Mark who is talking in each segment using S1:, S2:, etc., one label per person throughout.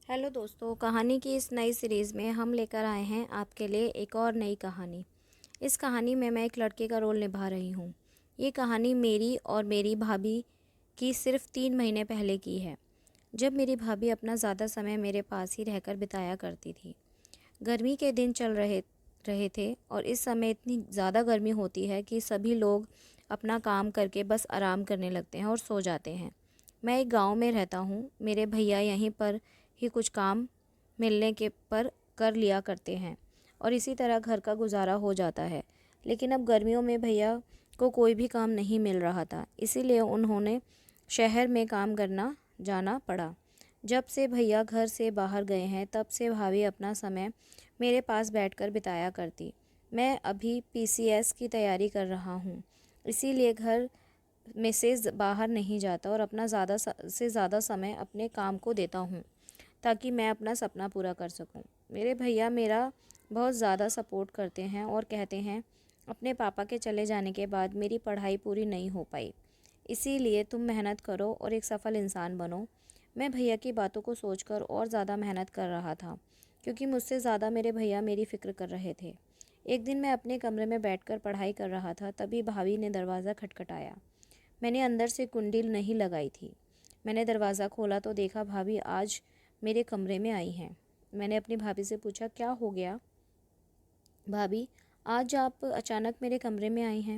S1: Hello दोस्तों, कहानी की इस नई सीरीज़ में हम लेकर आए हैं आपके लिए एक और नई कहानी। इस कहानी में मैं एक लड़के का रोल निभा रही हूँ। ये कहानी मेरी और मेरी भाभी की सिर्फ 3 महीने पहले की है, जब मेरी भाभी अपना ज़्यादा समय मेरे पास ही रहकर बिताया करती थी। गर्मी के दिन चल रहे रहे थे और इस समय इतनी ज़्यादा गर्मी होती है कि सभी लोग अपना काम करके बस आराम करने लगते हैं और सो जाते हैं। मैं एक गांव में रहता हूँ। मेरे भैया यहीं पर ही कुछ काम मिलने के पर कर लिया करते हैं और इसी तरह घर का गुजारा हो जाता है। लेकिन अब गर्मियों में भैया को कोई भी काम नहीं मिल रहा था, इसीलिए उन्होंने शहर में काम करना जाना पड़ा। जब से भैया घर से बाहर गए हैं तब से भाभी अपना समय मेरे पास बैठकर बिताया करती। मैं अभी पीसीएस की तैयारी कर रहा हूँ, इसीलिए घर में से बाहर नहीं जाता और अपना ज़्यादा से ज़्यादा समय अपने काम को देता हूँ ताकि मैं अपना सपना पूरा कर सकूं। मेरे भैया मेरा बहुत ज़्यादा सपोर्ट करते हैं और कहते हैं अपने पापा के चले जाने के बाद मेरी पढ़ाई पूरी नहीं हो पाई, इसीलिए तुम मेहनत करो और एक सफल इंसान बनो। मैं भैया की बातों को सोचकर और ज़्यादा मेहनत कर रहा था, क्योंकि मुझसे ज़्यादा मेरे भैया मेरी फ़िक्र कर रहे थे। एक दिन मैं अपने कमरे में बैठकर पढ़ाई कर रहा था, तभी भाभी ने दरवाज़ा खटखटाया। मैंने अंदर से कुंडी नहीं लगाई थी। मैंने दरवाज़ा खोला तो देखा भाभी आज मेरे कमरे में आई हैं। मैंने अपनी भाभी से पूछा, क्या हो गया भाभी, आज आप अचानक मेरे कमरे में आई हैं?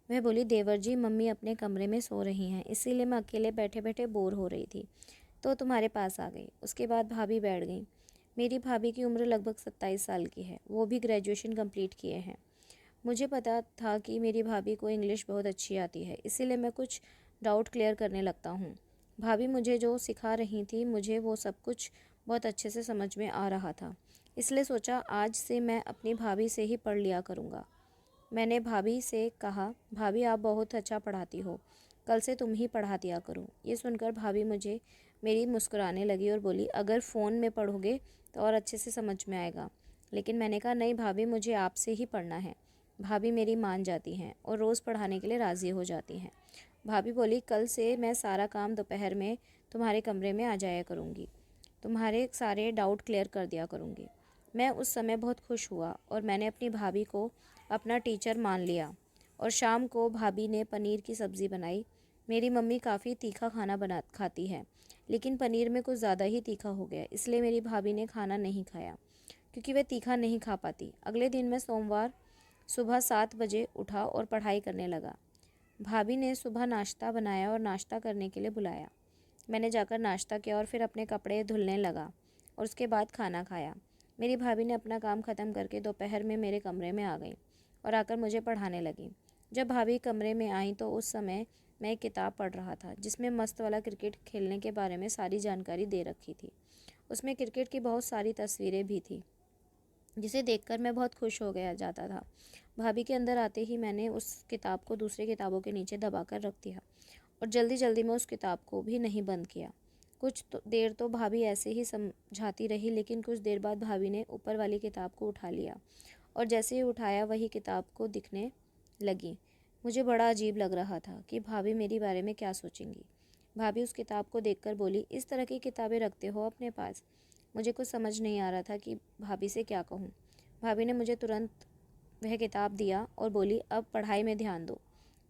S1: वह बोली, देवर जी, मम्मी अपने कमरे में सो रही हैं, इसीलिए मैं अकेले बैठे बैठे बोर हो रही थी तो तुम्हारे पास आ गई। उसके बाद भाभी बैठ गई। मेरी भाभी की उम्र लगभग 27 साल की है, वो भी ग्रेजुएशन कंप्लीट किए हैं। मुझे पता था कि मेरी भाभी को इंग्लिश बहुत अच्छी आती है, इसीलिए मैं कुछ डाउट क्लियर करने लगता हूँ। भाभी मुझे जो सिखा रही थी, मुझे वो सब कुछ बहुत अच्छे से समझ में आ रहा था, इसलिए सोचा आज से मैं अपनी भाभी से ही पढ़ लिया करूँगा। मैंने भाभी से कहा, भाभी आप बहुत अच्छा पढ़ाती हो, कल से तुम ही पढ़ा दिया करो। ये सुनकर भाभी मुझे मेरी मुस्कुराने लगी और बोली, अगर फ़ोन में पढ़ोगे तो और अच्छे से समझ में आएगा। लेकिन मैंने कहा, नहीं भाभी, मुझे आपसे ही पढ़ना है। भाभी मेरी मान जाती हैं और रोज़ पढ़ाने के लिए राज़ी हो जाती हैं। भाभी बोली, कल से मैं सारा काम दोपहर में तुम्हारे कमरे में आ जाया करूँगी, तुम्हारे सारे डाउट क्लियर कर दिया करूँगी। मैं उस समय बहुत खुश हुआ और मैंने अपनी भाभी को अपना टीचर मान लिया। और शाम को भाभी ने पनीर की सब्ज़ी बनाई। मेरी मम्मी काफ़ी तीखा खाना बना खाती है, लेकिन पनीर में कुछ ज़्यादा ही तीखा हो गया, इसलिए मेरी भाभी ने खाना नहीं खाया, क्योंकि वह तीखा नहीं खा पाती। अगले दिन मैं सोमवार सुबह 7 बजे उठा और पढ़ाई करने लगा। भाभी ने सुबह नाश्ता बनाया और नाश्ता करने के लिए बुलाया। मैंने जाकर नाश्ता किया और फिर अपने कपड़े धुलने लगा और उसके बाद खाना खाया। मेरी भाभी ने अपना काम ख़त्म करके दोपहर में मेरे कमरे में आ गई और आकर मुझे पढ़ाने लगी। जब भाभी कमरे में आई तो उस समय मैं एक किताब पढ़ रहा था, जिसमें मस्त वाला क्रिकेट खेलने के बारे में सारी जानकारी दे रखी थी। उसमें क्रिकेट की बहुत सारी तस्वीरें भी थी, जिसे देखकर मैं बहुत खुश हो गया जाता था। भाभी के अंदर आते ही मैंने उस किताब को दूसरी किताबों के नीचे दबा कर रख दिया और जल्दी जल्दी में उस किताब को भी नहीं बंद किया। कुछ देर तो भाभी ऐसे ही समझाती रही, लेकिन कुछ देर बाद भाभी ने ऊपर वाली किताब को उठा लिया और जैसे ही उठाया वही किताब को दिखने लगी। मुझे बड़ा अजीब लग रहा था कि भाभी मेरे बारे में क्या सोचेंगी। भाभी उस किताब को देखकर बोली, इस तरह की किताबें रखते हो अपने पास? मुझे कुछ समझ नहीं आ रहा था कि भाभी से क्या कहूँ। भाभी ने मुझे तुरंत वह किताब दिया और बोली, अब पढ़ाई में ध्यान दो।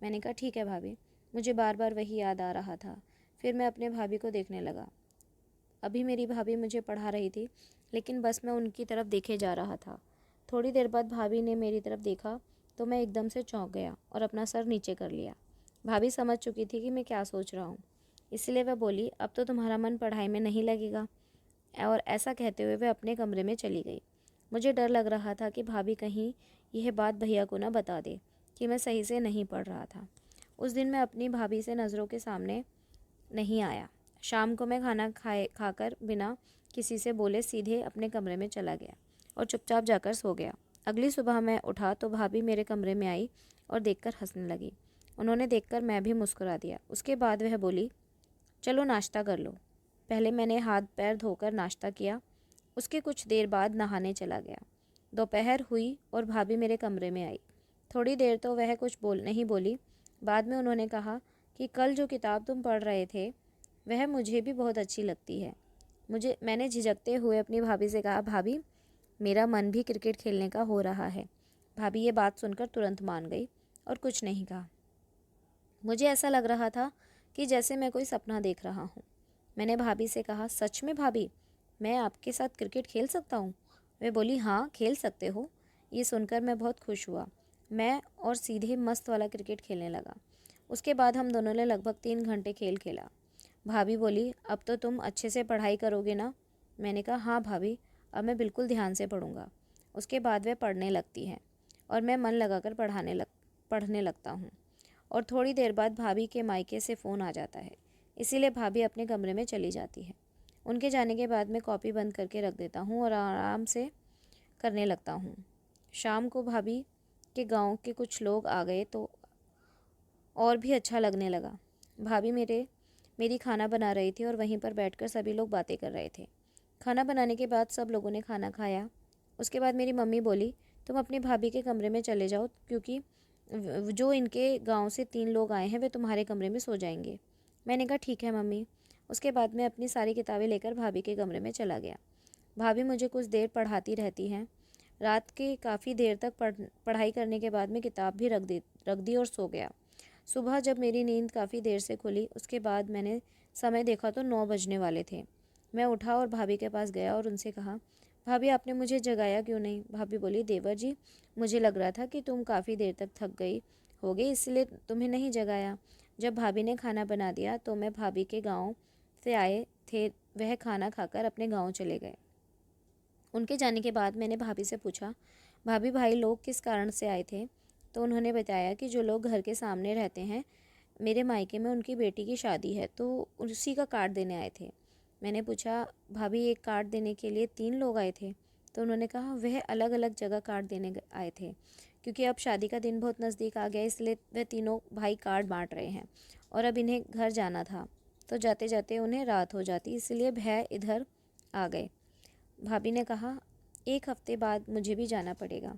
S1: मैंने कहा, ठीक है भाभी। मुझे बार बार वही याद आ रहा था। फिर मैं अपने भाभी को देखने लगा। अभी मेरी भाभी मुझे पढ़ा रही थी, लेकिन बस मैं उनकी तरफ देखे जा रहा था। थोड़ी देर बाद भाभी ने मेरी तरफ देखा तो मैं एकदम से चौंक गया और अपना सर नीचे कर लिया। भाभी समझ चुकी थी कि मैं क्या सोच रहा हूँ, इसलिए वह बोली, अब तो तुम्हारा मन पढ़ाई में नहीं लगेगा। और ऐसा कहते हुए वह अपने कमरे में चली गई। मुझे डर लग रहा था कि भाभी कहीं यह बात भैया को ना बता दे कि मैं सही से नहीं पढ़ रहा था। उस दिन मैं अपनी भाभी से नज़रों के सामने नहीं आया। शाम को मैं खाना खाकर बिना किसी से बोले सीधे अपने कमरे में चला गया और चुपचाप जाकर सो गया। अगली सुबह मैं उठा तो भाभी मेरे कमरे में आई और देखकर हंसने लगी। उन्होंने देखकर मैं भी मुस्कुरा दिया। उसके बाद वह बोली, चलो नाश्ता कर लो। पहले मैंने हाथ पैर धोकर नाश्ता किया। उसके कुछ देर बाद नहाने चला गया। दोपहर हुई और भाभी मेरे कमरे में आई। थोड़ी देर तो वह कुछ नहीं बोली। बाद में उन्होंने कहा कि कल जो किताब तुम पढ़ रहे थे वह मुझे भी बहुत अच्छी लगती है। मैंने झिझकते हुए अपनी भाभी से कहा, भाभी मेरा मन भी क्रिकेट खेलने का हो रहा है। भाभी ये बात सुनकर तुरंत मान गई और कुछ नहीं कहा। मुझे ऐसा लग रहा था कि जैसे मैं कोई सपना देख रहा हूँ। मैंने भाभी से कहा, सच में भाभी, मैं आपके साथ क्रिकेट खेल सकता हूँ? वे बोली, हाँ खेल सकते हो। ये सुनकर मैं बहुत खुश हुआ। मैं और सीधे मस्त वाला क्रिकेट खेलने लगा। उसके बाद हम दोनों ने लगभग 3 घंटे खेल खेला। भाभी बोली, अब तो तुम अच्छे से पढ़ाई करोगे ना? मैंने कहा, हाँ भाभी, अब मैं बिल्कुल ध्यान से पढ़ूंगा। उसके बाद वह पढ़ने लगती हैं और मैं मन लगाकर पढ़ने लगता हूँ। और थोड़ी देर बाद भाभी के मायके से फ़ोन आ जाता है, इसीलिए भाभी अपने कमरे में चली जाती है। उनके जाने के बाद मैं कॉपी बंद करके रख देता हूँ और आराम से करने लगता हूँ। शाम को भाभी के गांव के कुछ लोग आ गए तो और भी अच्छा लगने लगा। भाभी मेरी खाना बना रही थी और वहीं पर बैठकर सभी लोग बातें कर रहे थे। खाना बनाने के बाद सब लोगों ने खाना खाया। उसके बाद मेरी मम्मी बोली, तुम अपनी भाभी के कमरे में चले जाओ, क्योंकि जो इनके गांव से 3 लोग आए हैं वे तुम्हारे कमरे में सो जाएंगे। मैंने कहा, ठीक है मम्मी। उसके बाद मैं अपनी सारी किताबें लेकर भाभी के कमरे में चला गया। भाभी मुझे कुछ देर पढ़ाती रहती हैं। रात के काफ़ी देर तक पढ़ाई करने के बाद मैं किताब भी रख दी और सो गया। सुबह जब मेरी नींद काफ़ी देर से खुली, उसके बाद मैंने समय देखा तो 9 बजने वाले थे। मैं उठा और भाभी के पास गया और उनसे कहा, भाभी आपने मुझे जगाया क्यों नहीं? भाभी बोली, देवर जी, मुझे लग रहा था कि तुम काफ़ी देर तक थक गई होगी, इसलिए तुम्हें नहीं जगाया। जब भाभी ने खाना बना दिया तो मैं भाभी के गांव से आए थे वह खाना खाकर अपने गांव चले गए। उनके जाने के बाद मैंने भाभी से पूछा, भाभी भाई लोग किस कारण से आए थे? तो उन्होंने बताया कि जो लोग घर के सामने रहते हैं, मेरे मायके में उनकी बेटी की शादी है, तो उसी का कार्ड देने आए थे। मैंने पूछा, भाभी एक कार्ड देने के लिए 3 लोग आए थे? तो उन्होंने कहा, वह अलग अलग जगह कार्ड देने आए थे, क्योंकि अब शादी का दिन बहुत नज़दीक आ गया, इसलिए वह तीनों भाई कार्ड बांट रहे हैं और अब इन्हें घर जाना था, तो जाते जाते उन्हें रात हो जाती, इसलिए भैया इधर आ गए। भाभी ने कहा, 1 हफ्ते बाद मुझे भी जाना पड़ेगा।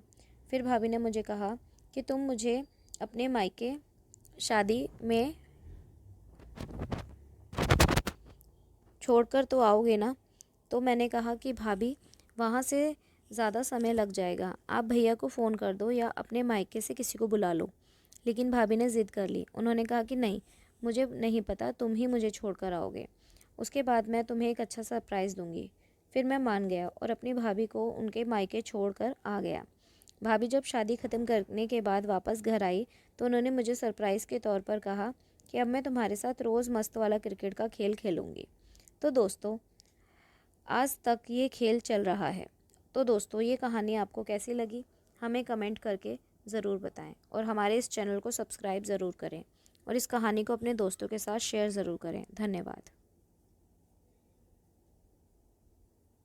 S1: फिर भाभी ने मुझे कहा कि तुम मुझे अपने मायके शादी में छोड़कर तो आओगे ना? तो मैंने कहा कि भाभी, वहाँ से ज़्यादा समय लग जाएगा, आप भैया को फ़ोन कर दो या अपने मायके से किसी को बुला लो। लेकिन भाभी ने ज़िद कर ली। उन्होंने कहा कि नहीं, मुझे नहीं पता, तुम ही मुझे छोड़कर आओगे। उसके बाद मैं तुम्हें एक अच्छा सरप्राइज़ दूंगी। फिर मैं मान गया और अपनी भाभी को उनके मायके छोड़कर आ गया। भाभी जब शादी ख़त्म करने के बाद वापस घर आई तो उन्होंने मुझे सरप्राइज़ के तौर पर कहा कि अब मैं तुम्हारे साथ रोज़ मस्त वाला क्रिकेट का खेल खेलूँगी। तो दोस्तों, आज तक ये खेल चल रहा है। तो दोस्तों, ये कहानी आपको कैसी लगी हमें कमेंट करके ज़रूर बताएं और हमारे इस चैनल को सब्सक्राइब ज़रूर करें और इस कहानी को अपने दोस्तों के साथ शेयर ज़रूर करें। धन्यवाद।